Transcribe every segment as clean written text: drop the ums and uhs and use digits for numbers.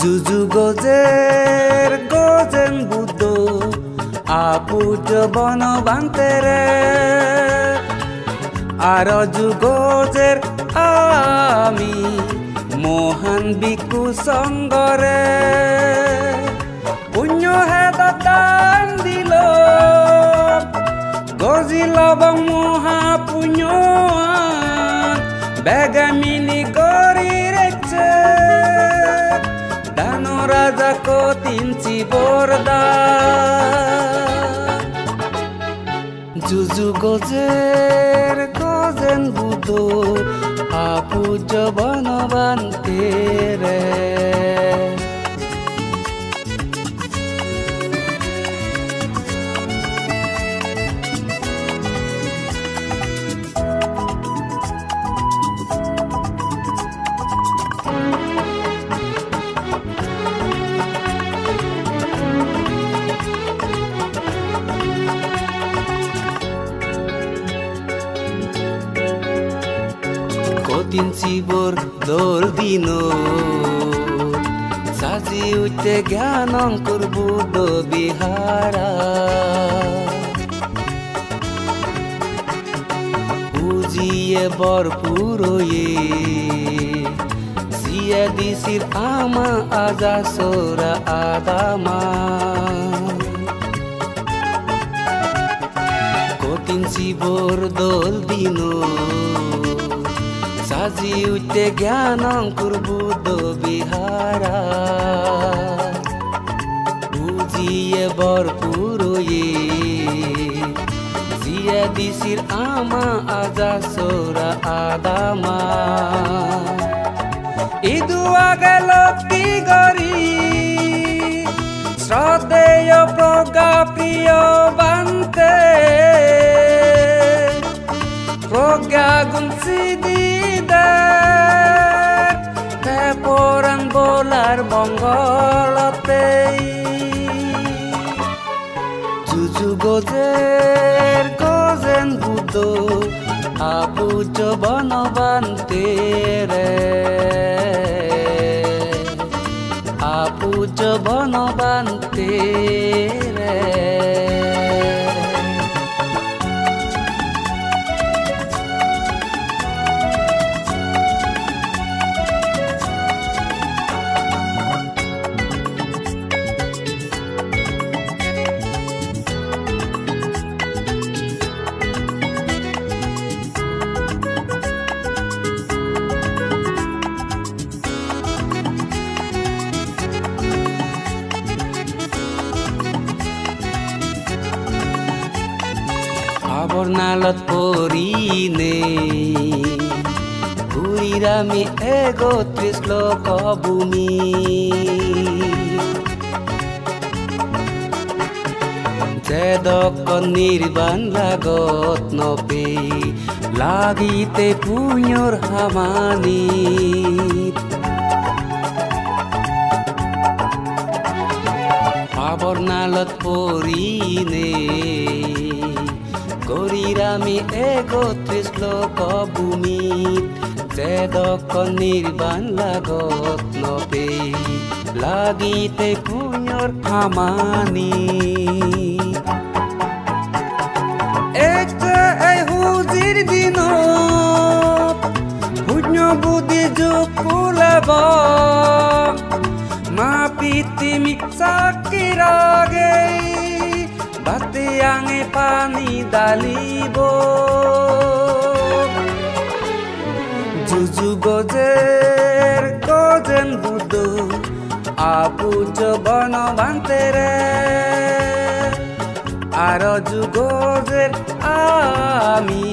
জুজু গজের গজেন বুদ্ধ আপুজ বন বান্তেরে আর যুগজের আমি মহান বিকু সঙ্গরে পুণ্য হে দান দিল গজিল বং মহা পুণ্য বেগামিলি গরি রেছে দানো রাজা কতিনচি বরদা জুজু গজের গজেন বুদ্ধ আপুজ বনবান্তে রে কতিন চিবর দোল দিন সাজি উঠতে জ্ঞান অঙ্কুর বুদ্ধ বিহারা পুজিয়ে বরপুরয়ে সিয়া দিছির আমা আজা সোরা আদামা কতিন চিবর দোল দিন সাজি উঠতে জ্ঞান অঙ্কুর বুদ্ধ বিহারা বুঝিয়ে বরপুরয়ে জিয়া দিছির আমা আজা সোরা আদামা ইদু আগে লক্ষ্মী গরি শ্রদ্ধেয় প্রজ্ঞা প্রিয় বান্তে প্রজ্ঞা গুনসি পরাণ বলার বঙ্গলতে জুজু গজের গজেন বুদ্ধ আপুজ বনবান্তে রে আপুজ বনবান্তে রে আবর্ণালত পরিনে ঘুরিরামি একত্রিশ লোক ভূমি যেদক নির্বাণ লাগত নপে লাগিতে পুণ্যর হামানি আবর্ণালত পরিনে গরিরামি একত্রিশ লোক ভূমি যেদক নির্বাণ লাগত নপে লাগিতে পুণ্যর হামানি এই হুজির দিন পুণ্য বুদ্ধি যোগ কুলাব মা পিতিমি চাকির আগে বাতে আঙে পানি ডালিব জুজু গজের গজেন বুদ্ধ আপুজ বনবান্তে রে আর যুগজের আমি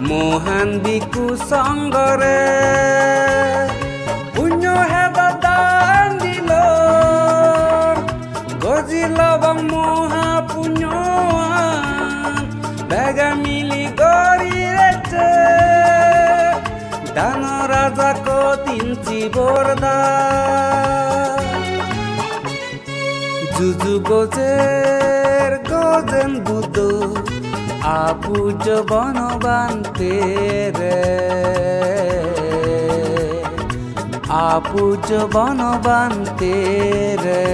মহান বিকু সঙ্গরে পুণ্য হে দান দিল গজিল বং মহা পুণ্য বেগামিলি গরি রেছে দান রাজা কতিনচি বরদা জুজু গজের গজেন বুদ্ধ আপুজ বনবান্তে রে আপুজ বনবান্তে রে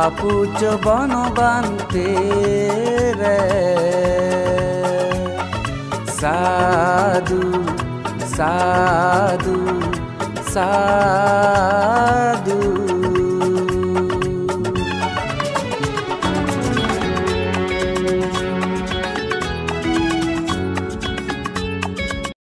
আপুজ বনবান্তে রে সাধু সাধু সাধু